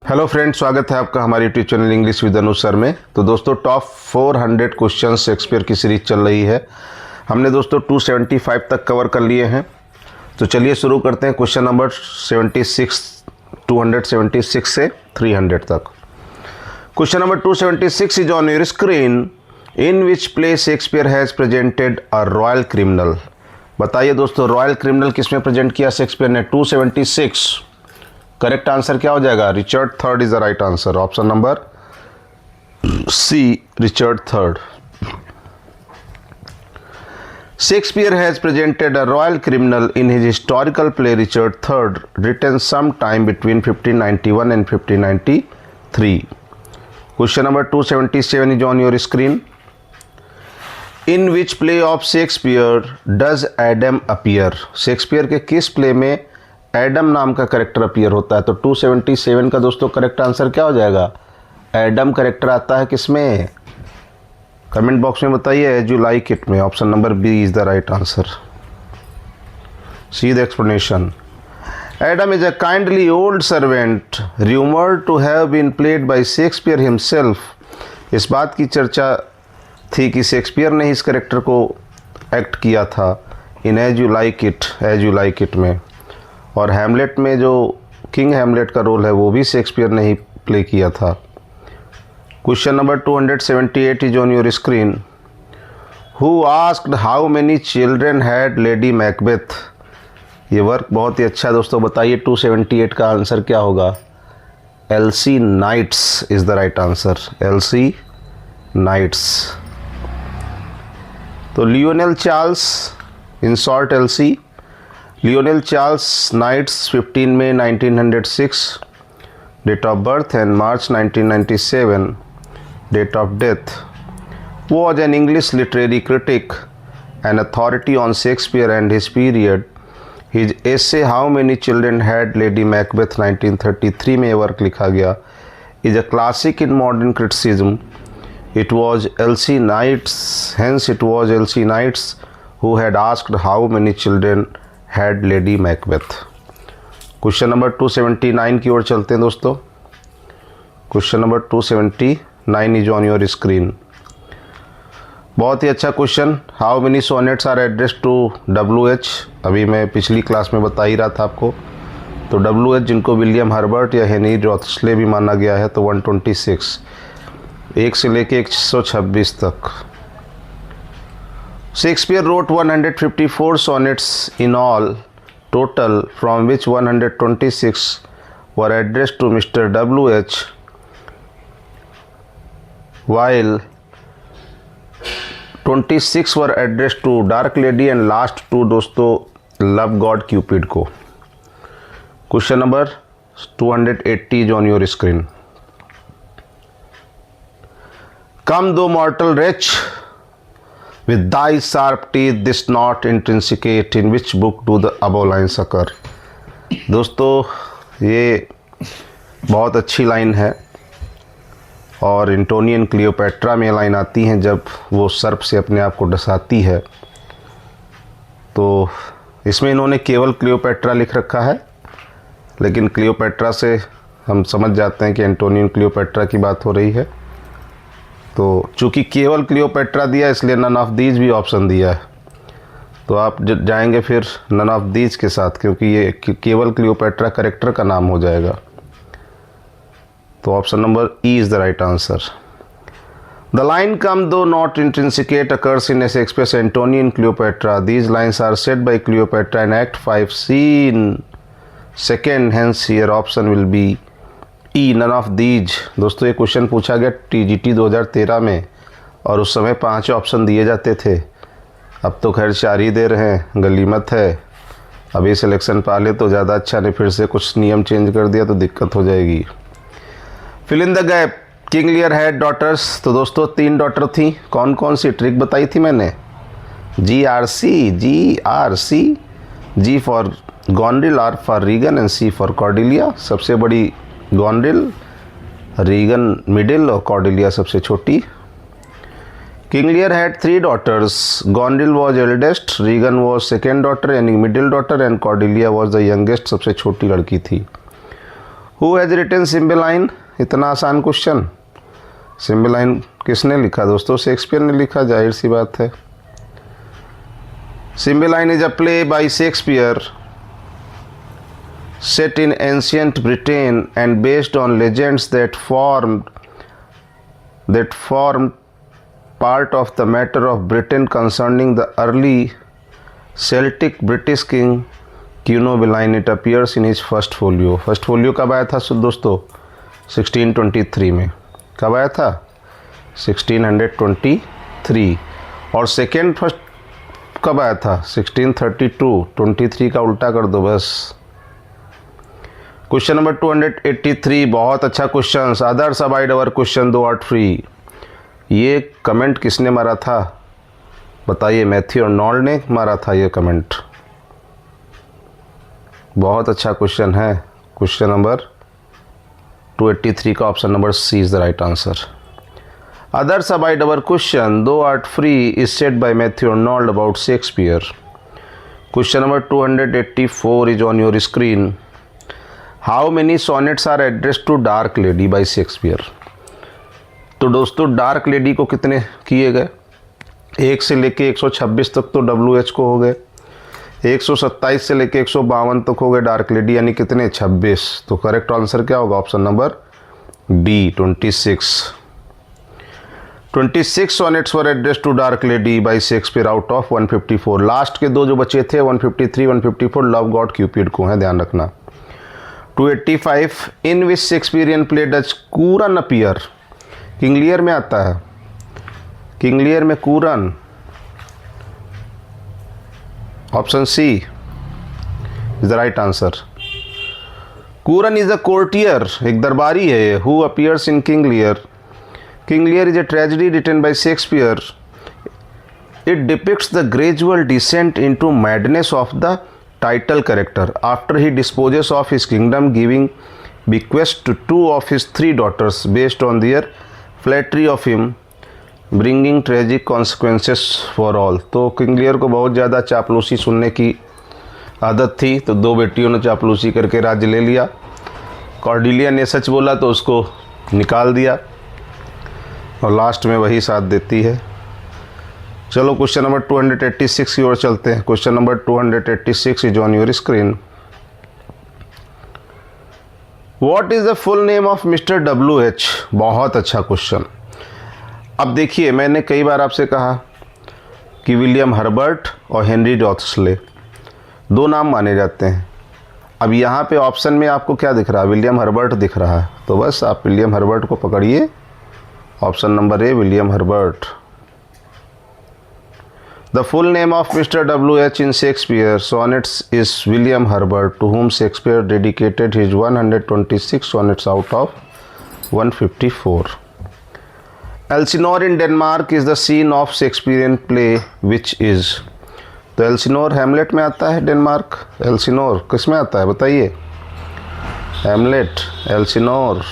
Hello friend, स्वागत है आपका हमारे YouTube channel English with Anuj sir में। तो दोस्तों टॉप 400 क्वेश्चन शेक्सपियर की सीरीज चल रही है। हमने दोस्तों 275 तक कवर कर लिए हैं। तो चलिए शुरू करते हैं क्वेश्चन नंबर 76 276 से 300 तक। Question number 276 is on your screen. In which play Shakespeare has presented a royal criminal. बताइए दोस्तों, रॉयल क्रिमिनल किस में प्रेजेंट किया शेक्सपियर ने? 276। करेक्ट आंसर क्या हो जाएगा? Richard third is the right answer. Option number C, Richard third. Shakespeare has presented a royal criminal in his historical play Richard third, written some time between 1591 and 1593। Question number 277 is on your screen. In which play of Shakespeare does Adam appear. Shakespeare के किस play में Adam नाम का character appear होता है? तो 277 का दोस्तों करेक्ट आंसर क्या हो जाएगा? एडम करेक्टर आता है किसमें? कमेंट बॉक्स में बताइए, एज यू लाइक इट में। Option number B is the right answer. See the explanation. Adam is a kindly old servant rumoured to have been played by Shakespeare himself. इस बात की चर्चा थी कि शेक्सपियर ने इस करेक्टर को एक्ट किया था इन एज यू लाइक इट में। और हैमलेट में जो किंग हैमलेट का रोल है वो भी शेक्सपियर ने ही प्ले किया था। Question number 278 is on your screen. Who asked how many children had lady Macbeth. ये वर्क बहुत ही अच्छा दोस्तों। बताइए 278 का आंसर क्या होगा? LC Knights is the right answer. LC Knights. तो Lionel Charles, in short LC. Lionel Charles Knights 15 मई 1906 date of birth and March 1997 date of death was an English literary critic, an authority on Shakespeare and his period. His essay How Many Children Had Lady Macbeth 1933 में work लिखा गया is a classic in modern criticism. It was Elsie Knights, hence it was Elsie Knights who had asked how many children had lady Macbeth. Question number 279 की ओर चलते हैं दोस्तों। Question number 279 is on your screen. बहुत ही अच्छा question. How many sonnets are addressed to WH। अभी मैं पिछली क्लास में बता ही रहा था आपको। तो WH जिनको विलियम हर्बर्ट या हेनरी रॉथस्ले भी माना गया है, तो 126, 1 से लेके 126 तक। Shakespeare wrote 154 sonnets in all total, from which 126 were addressed to Mr. WH, while 26 were addressed to Dark Lady and last 2 दोस्तों Love God Cupid को। Question number 280 is on your screen. Come thou mortal wretch, with thy sharp teeth this knot intrinsicate, in which book do the above lines occur। दोस्तों ये बहुत अच्छी line है और एंटोनियन Cleopatra में line आती है जब वो सर्प से अपने आप को डसाती है। तो इसमें इन्होंने केवल क्लियोपेट्रा लिख रखा है, लेकिन क्लियोपेट्रा से हम समझ जाते हैं कि एंटोनियन क्लियोपेट्रा की बात हो रही है। तो चूंकि केवल क्लियोपेट्रा दिया इसलिए नन ऑफ दीज भी ऑप्शन दिया है। तो आप जाएंगे फिर नन ऑफ दीज के साथ, क्योंकि ये केवल क्लियोपेट्रा करेक्टर का नाम हो जाएगा। तो option number E is the right answer. The line come thou knot intrinsicate occurs in Shakespeare's Antony and Cleopatra. These lines are said by Cleopatra in act 5 scene 2, hence here option will be E, none of these. दोस्तों ये question पूछा गया TGT 2013 में और उस समय 5 option दिए जाते थे। अब तो खैर 4 ही दे रहे हैं, गलीमत है। अभी सिलेक्शन पा ले तो ज़्यादा अच्छा, नहीं फिर से कुछ नियम चेंज कर दिया तो दिक्कत हो जाएगी। Fill in the gap. King Lear had daughters. तो दोस्तों 3 डॉटर थी। कौन कौन सी? ट्रिक बताई थी मैंने। GRC, G for Goneril, R for Regan and C for Cordelia. सबसे बड़ी गॉन्ड्रिल, रीगन मिडिल और कॉर्डेलिया सबसे छोटी। King Lear had 3 daughters. Goneril was eldest, Regan was second daughter यानी middle daughter and Cordelia was the youngest, सबसे छोटी लड़की थी। हु हैज़ रिटन सिम्बेलाइन, इतना आसान क्वेश्चन। सिम्बेलाइन किसने लिखा दोस्तों? शेक्सपियर ने लिखा, जाहिर सी बात है। Cymbeline is a play by Shakespeare set in ancient Britain and based on legends that formed part of the matter of Britain concerning the early Celtic British king Cunobeline. It appears in his first folio. First folio कब आया था दोस्तों? 1623 में। कब आया था? 1623। और second first कब आया था? 1632। 23 का उल्टा कर दो बस। क्वेश्चन नंबर 283, बहुत अच्छा question. Others avoid our question thou art free. ये कमेंट किसने मारा था बताइए? मैथ्यू अर्नोल्ड ने मारा था ये कमेंट। बहुत अच्छा क्वेश्चन है। क्वेश्चन नंबर 283 का option number C is the right answer. Others avoid our question thou art free is said by Matthew Arnold about Shakespeare. Question number 284 is on your screen. How many sonnets are addressed to dark lady by Shakespeare. तो दोस्तों dark lady को कितने किए गए? 1 से लेके 126 तक तो WH को हो गए, 127 से लेके 152 तक हो गए डार्क लेडी, यानी कितने? 26। तो करेक्ट आंसर क्या होगा? Option number D 26। 26 sonnets were addressed to dark lady by Shakespeare out of 154। Last के दो जो बचे थे 153 154 लव गॉड क्यूपिड को हैं, ध्यान रखना। 285 in which Shakespearean play does Curan appear. King Lear में आता है, किंग लियर में Curan. Option C is the right answer. Curan is a courtier, एक दरबारी है who appears in King Lear. King Lear is a tragedy written by Shakespeare. It depicts the gradual descent into madness of the title character after he disposes of his kingdom, giving bequest to 2 of his 3 daughters based on their flattery of him, bringing tragic consequences for all। तो King Lear को बहुत ज़्यादा चापलूसी सुनने की आदत थी, तो 2 बेटियों ने चापलूसी करके राज्य ले लिया। कॉर्डिलिया ने सच बोला तो उसको निकाल दिया, और लास्ट में वही साथ देती है। चलो क्वेश्चन नंबर 286 की ओर चलते हैं। Question number 286 is on your screen. What is the full name of mister WH। बहुत अच्छा क्वेश्चन। अब देखिए, मैंने कई बार आपसे कहा कि विलियम हर्बर्ट और हेनरी डॉथस्ले 2 नाम माने जाते हैं। अब यहाँ पे ऑप्शन में आपको क्या दिख रहा है? विलियम हर्बर्ट दिख रहा है, तो बस आप विलियम हर्बर्ट को पकड़िए। Option number A William Herbert. The full name of Mr. WH in Shakespeare sonnets is William Herbert, to whom Shakespeare dedicated his 126 sonnets out of 154. Elsinore in Denmark is the scene of Shakespearean play which is। तो एल्सिनोर Hamlet में आता है, Denmark. एल्सिनोर किस में आता है बताइए? Hamlet, Elsinore.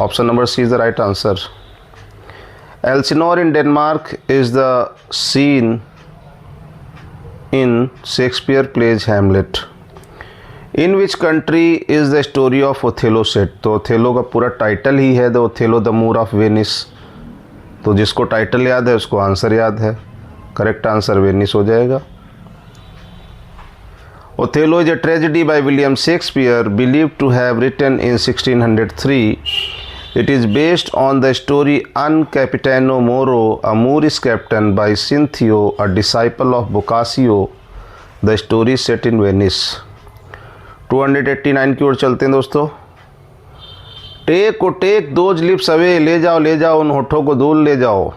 Option number C is the right answer. Elsinore in Denmark is the scene in Shakespeare plays Hamlet। In which country is the story of Othello set। तो ओथेलो का पूरा टाइटल ही है the Othello the Moor of Venice. तो जिसको title याद है उसको आंसर याद है। करेक्ट आंसर वेनिस हो जाएगा। Othello is a tragedy by William Shakespeare believed to have written in 1603। It is based on the story Un Capitano Moro, a Moorish captain, by Cinthio, a disciple of Boccaccio। The story set in Venice। 289 की ओर चलते हैं दोस्तों। Take O take those lips away, ले जाओ उन होठों को दूर ले जाओ।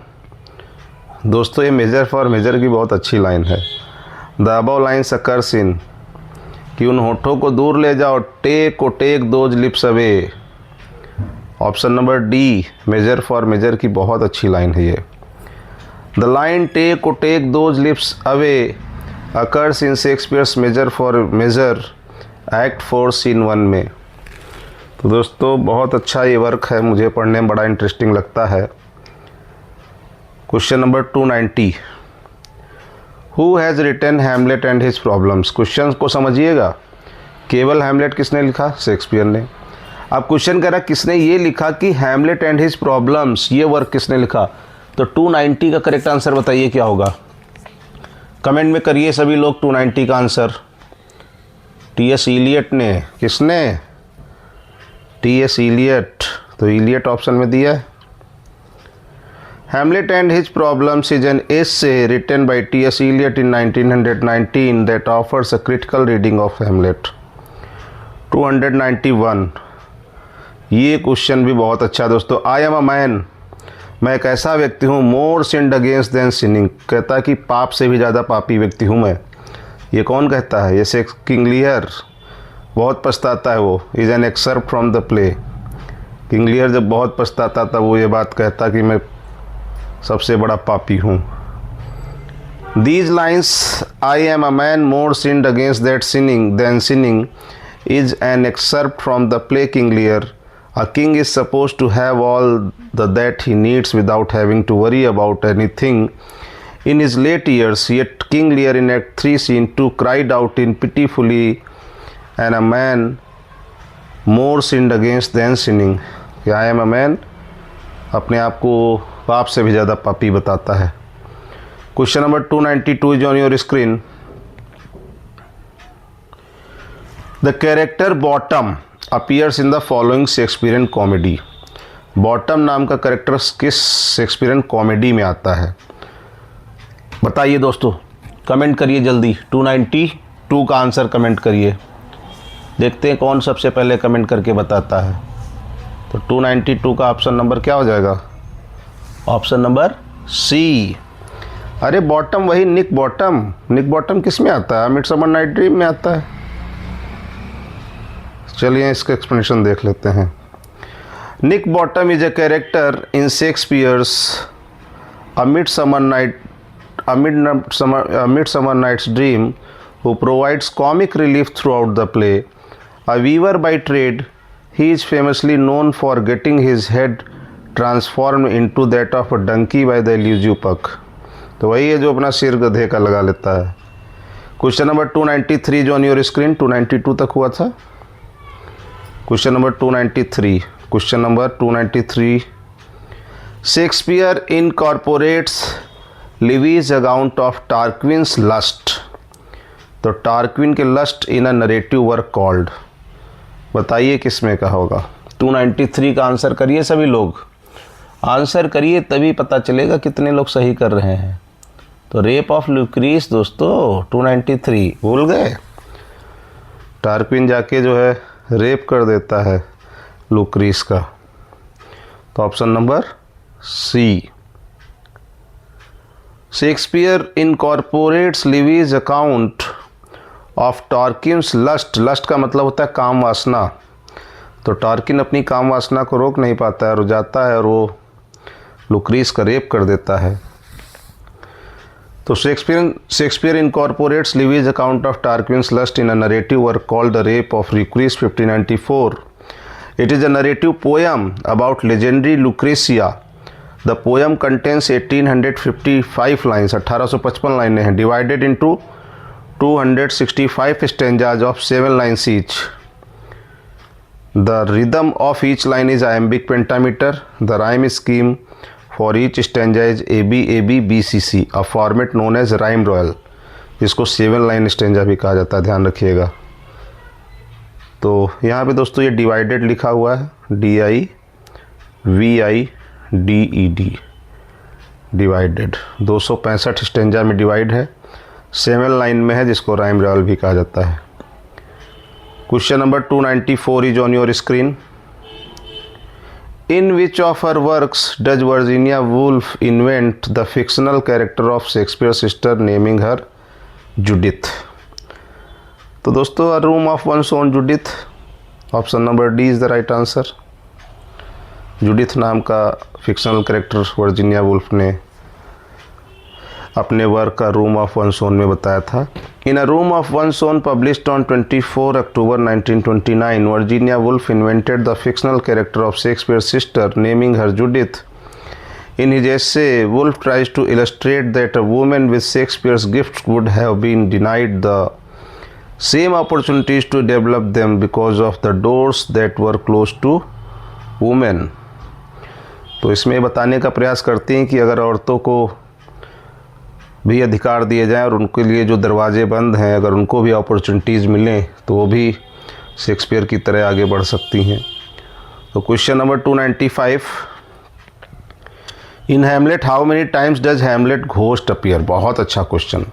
दोस्तों ये मेजर फॉर मेजर की बहुत अच्छी लाइन है। The above lines occurs in, कि उन होठों को दूर ले जाओ। Take O take those lips away. Option number D Measure for Measure की बहुत अच्छी लाइन है ये। The line take O take those lips away occurs in Shakespeare's Measure for Measure act 4 scene 1 में। तो दोस्तों बहुत अच्छा ये वर्क है, मुझे पढ़ने में बड़ा इंटरेस्टिंग लगता है। Question number 290। Who has written Hamlet and his problems. Question को समझिएगा। केवल हैमलेट किसने लिखा? शेक्सपियर ने। अब क्वेश्चन कह रहा किसने ये लिखा कि हैमलेट एंड हिज प्रॉब्लम्स, ये वर्क किसने लिखा? तो 290 का करेक्ट आंसर बताइए क्या होगा, कमेंट में करिए सभी लोग 290 का आंसर। टी.एस. इलियट ने, किसने? टी.एस. इलियट, तो इलियट ऑप्शन में दिया है। Hamlet and his Problems is an essay written by T.S. Eliot in 1919 that offers a critical reading of Hamlet. 291, ये क्वेश्चन भी बहुत अच्छा है दोस्तों। आई एम अ मैन, मैं एक ऐसा व्यक्ति हूँ, मोर सिंड अगेंस्ट देन सिनिंग, कहता है कि पाप से भी ज़्यादा पापी व्यक्ति हूँ मैं। ये कौन कहता है? ये शेक्सपियर, किंग लियर, बहुत पछताता है वो। Is an excerpt from the play. King Lear जब बहुत पछताता था वो ये बात कहता कि मैं सबसे बड़ा पापी हूँ। These lines, I am a man more sinned against that sinning than sinning, is an excerpt from the play King Lear. A king is supposed to have all that he needs without having to worry about anything in his late years. Yet King Lear in Act 3 Scene 2 cried out in pitifully, and a man more sinned against than sinning. I am a man अपने आप को पाप से भी ज़्यादा पापी बताता है। Question number 292 is on your screen. The character bottom appears in the following Shakespearean comedy. Bottom नाम का कैरेक्टर किस शेक्सपियरियन कॉमेडी में आता है? बताइए दोस्तों, कमेंट करिए जल्दी, 292 का आंसर कमेंट करिए। देखते हैं कौन सबसे पहले कमेंट करके बताता है। तो 292 का ऑप्शन नंबर क्या हो जाएगा? Option number C. अरे बॉटम, वही निक बॉटम। निक बॉटम किस में आता है? मिडसमर नाइट ड्रीम में आता है। चलिए इसका एक्सप्लेनेशन देख लेते हैं। Nick Bottom is a character in Shakespeare's a Midsummer Night's Dream who provides comic relief throughout the play. A weaver by trade, he is famously known for getting his head transformed into that of a donkey by the elusive puck. तो वही है जो अपना सिर गधे का लगा लेता है। क्वेश्चन नंबर 293 जो ऑन योर स्क्रीन, 292 तक हुआ था। Question number 293, question number 293, Shakespeare incorporates Livy's account of Tarquin's lust. तो टार्क्विन के lust in a narrative work called, बताइए किसमें का होगा? 293 का आंसर करिए सभी लोग, आंसर करिए तभी पता चलेगा कितने लोग सही कर रहे हैं। तो रेप ऑफ लुक्रीस दोस्तों, 293 भूल गए? टार्क्विन जाके जो है रेप कर देता है लुक्रीस का। तो option number C. Shakespeare incorporates Livy's account of Tarquin's lust. Lust का मतलब होता है काम वासना। तो टार्किन अपनी काम वासना को रोक नहीं पाता है और जाता है और वो लुक्रीस का रेप कर देता है। तो Shakespeare incorporates Livy's account of Tarquin's lust in a narrative work called the rape of Lucrece 1594। It is a narrative poem about legendary Lucretia. The poem contains 1855 lines, 1855 लाइनें हैं, divided into 265 stanzas of 7 lines each. The rhythm of each line is iambic pentameter. The rhyme scheme for each stanza is AB AB BCC, a format known as rhyme royal, जिसको 7 line stanza भी कहा जाता है, ध्यान रखिएगा। तो यहाँ पे दोस्तों ये डिवाइडेड लिखा हुआ है, DIVIDED, डिवाइडेड। 265 स्टेंजा में डिवाइड है, 7 लाइन में है, जिसको राइम रॉयल भी कहा जाता है। Question number 294 is on your screen. In which of her works does Virginia Woolf invent the fictional character of Shakespeare sister naming her Judith? तो दोस्तों अ room of one's own Judith, option number D is the right answer. Judith नाम का fictional character Virginia Woolf ने अपने work का room of one's own में बताया था। In a room of one's own published on 24 October 1929, Virginia Woolf invented the fictional character of Shakespeare sister naming her Judith. In his essay, Woolf tries to illustrate that a woman with Shakespeare's gifts would have been denied the same opportunities to develop them because of the doors that were close to women. तो इसमें बताने का प्रयास करती हैं कि अगर औरतों को भी अधिकार दिए जाएं और उनके लिए जो दरवाजे बंद हैं अगर उनको भी अपॉर्चुनिटीज़ मिलें तो वो भी शेक्सपियर की तरह आगे बढ़ सकती हैं। तो question number 295, in Hamlet how many times does Hamlet ghost appear. बहुत अच्छा क्वेश्चन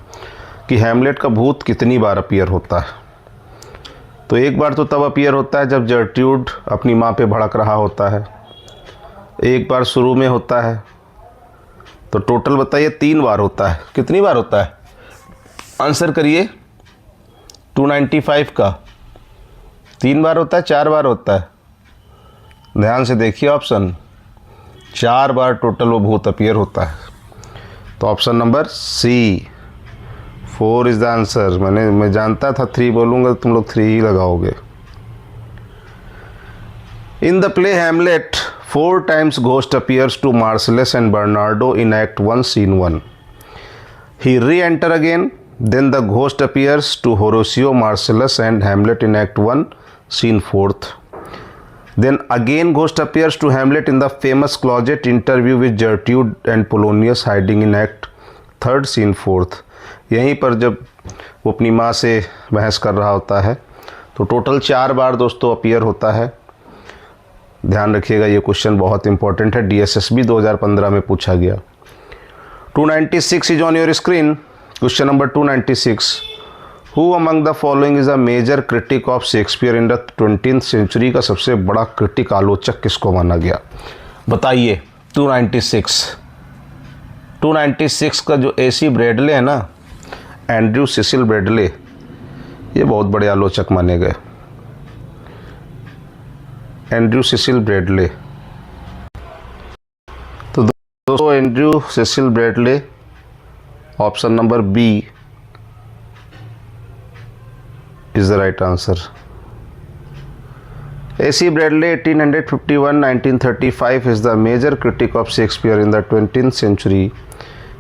कि हैमलेट का भूत कितनी बार अपीयर होता है। तो एक बार तो तब अपीयर होता है जब जर्ट्रूड अपनी माँ पे भड़क रहा होता है, एक बार शुरू में होता है, तो टोटल बताइए 3 बार होता है। कितनी बार होता है? आंसर करिए। 295 का 3 बार होता है, 4 बार होता है? ध्यान से देखिए ऑप्शन, 4 बार टोटल वो भूत अपीयर होता है। तो option number C 4 is the answer. मैं जानता था 3 बोलूँगा तुम लोग 3 ही लगाओगे। In the play Hamlet 4 times ghost appears to Marcellus and Bernardo in Act 1 Scene 1. He re-enter again, then the ghost appears to Horatio, Marcellus and Hamlet in Act 1 Scene 4th. Then again ghost appears to Hamlet in the famous closet interview with Gertrude and Polonius hiding in Act 3rd Scene 4th. यहीं पर जब वो अपनी माँ से बहस कर रहा होता है। तो टोटल 4 बार दोस्तों अपीयर होता है। ध्यान रखिएगा ये क्वेश्चन बहुत इंपॉर्टेंट है, DSSB 2015 में पूछा गया। 296 is on your screen. Question number 296, who among the following is a major critic of Shakespeare in the 20th century. का सबसे बड़ा क्रिटिक आलोचक किसको माना गया बताइए। 296 का जो AC ब्रैडले है ना, एंड्रयू सिसिल ब्रैडले, ये बहुत बड़े आलोचक माने गए। Andrew Cecil Bradley. तो दोस्तों Andrew Cecil Bradley option number B is the right answer. AC Bradley 1851-1935 is the major critic of Shakespeare in the 20th century.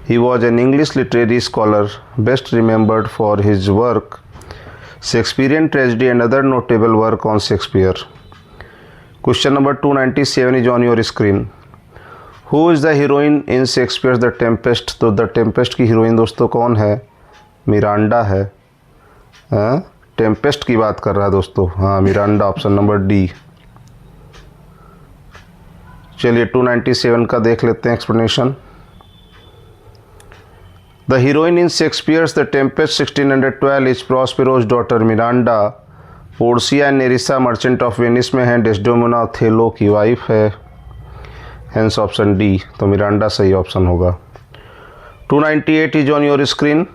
He was an English literary scholar, best remembered for his work Shakespearean Tragedy and other notable work on Shakespeare. Question number 297 is on your screen. Who is the heroine in Shakespeare's The Tempest? तो the Tempest की heroine दोस्तों कौन है? Miranda है। Tempest की बात कर रहा है दोस्तों, हाँ मिरांडा, ऑप्शन नंबर डी। चलिए 297 का देख लेते हैं explanation. The heroine in Shakespeare's the Tempest 1612 is Prospero's daughter Miranda. Portia Nerissa Merchant of Venice में है, डेस्डेमोना ओथेलो की वाइफ है, हेंस ऑप्शन डी। तो मिरांडा सही ऑप्शन होगा। 298 is on your screen.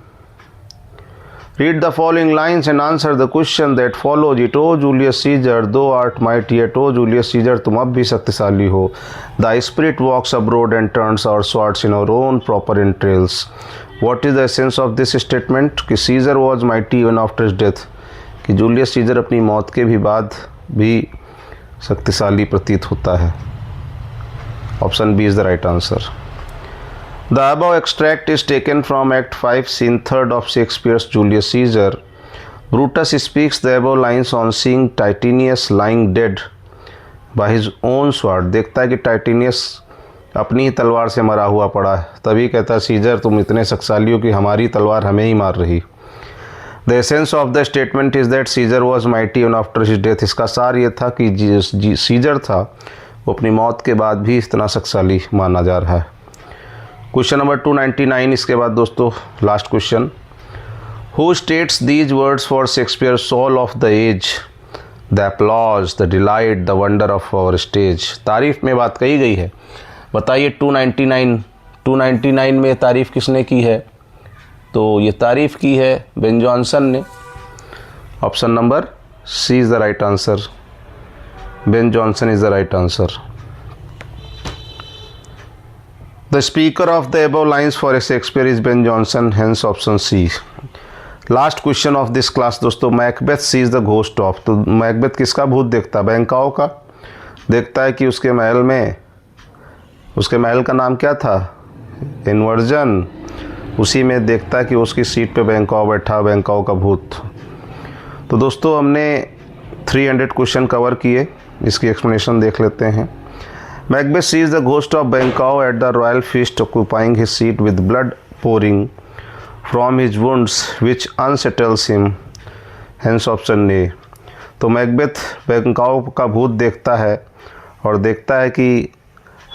Read the following lines and answer the question that follows it. O Julius Caesar thou art mighty yet. O Julius Caesar तुम अब भी शक्तिशाली हो। The spirit walks abroad and turns our swords in our own proper entrails. What is the essence of this statement? कि Caesar was mighty even after his death. कि Julius Caesar अपनी मौत के भी बाद भी शक्तिशाली प्रतीत होता है। Option B is the right answer. The above extract is taken from act 5 scene 3rd of Shakespeare's Julius Caesar. Brutus speaks the above lines on seeing Titinius lying dead by his own sword. देखता है कि टाइटेनियस अपनी ही तलवार से मरा हुआ पड़ा है, तभी कहता है सीजर तुम इतने शक्तिशाली हो कि हमारी तलवार हमें ही मार रही। The essence of the statement is that Caesar was mighty even after his death. इसका सार ये था कि सीजर था वो अपनी मौत के बाद भी इतना शक्तिशाली माना जा रहा है। क्वेश्चन नंबर 299 इसके बाद दोस्तों last question. Who states these words for Shakespeare soul of the age, the applause, the delight, the wonder of our stage. तारीफ में बात कही गई है, बताइए 299 में तारीफ किसने की है? तो ये तारीफ की है बेन जॉनसन ने। Option number C is the right answer. Ben Jonson is the right answer. The speaker of the above lines for a Shakespeare is Ben Jonson, hence option C. Last question of this class दोस्तों। Macbeth sees the ghost of. तो Macbeth किसका भूत देखता है? बैंकाओ का। देखता है कि उसके महल का नाम क्या था? इन्वर्जन। उसी में देखता है कि उसकी सीट पे बैंकाओ बैठा, बैंकाओ का भूत। तो दोस्तों हमने 300 क्वेश्चन कवर किए, इसकी एक्सप्लेनेशन देख लेते हैं। Macbeth sees the ghost of Banquo at the royal feast occupying his seat with blood pouring from his wounds which unsettles him, hence option A. तो मैकबेथ बैंकाओ का भूत देखता है और देखता है कि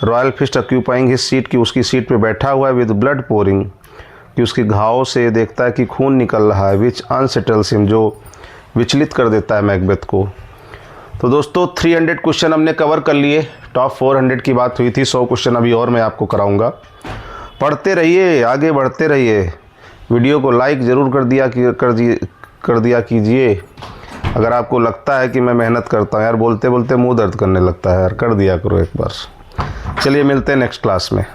royal fist occupying his seat, की उसकी सीट पे बैठा हुआ है, विद ब्लड पोरिंग, कि उसके घाव से देखता है कि खून निकल रहा है, विच अनसेटल्स हिम, जो विचलित कर देता है मैकबेथ को। तो दोस्तों 300 क्वेश्चन हमने कवर कर लिए, टॉप 400 की बात हुई थी, 100 क्वेश्चन अभी और मैं आपको कराऊंगा। पढ़ते रहिए, आगे बढ़ते रहिए, वीडियो को लाइक ज़रूर कर दिया कीजिए। अगर आपको लगता है कि मैं मेहनत करता हूँ यार, बोलते बोलते मुंह दर्द करने लगता है यार, कर दिया करो एक बार। चलिए मिलते हैं नेक्स्ट क्लास में।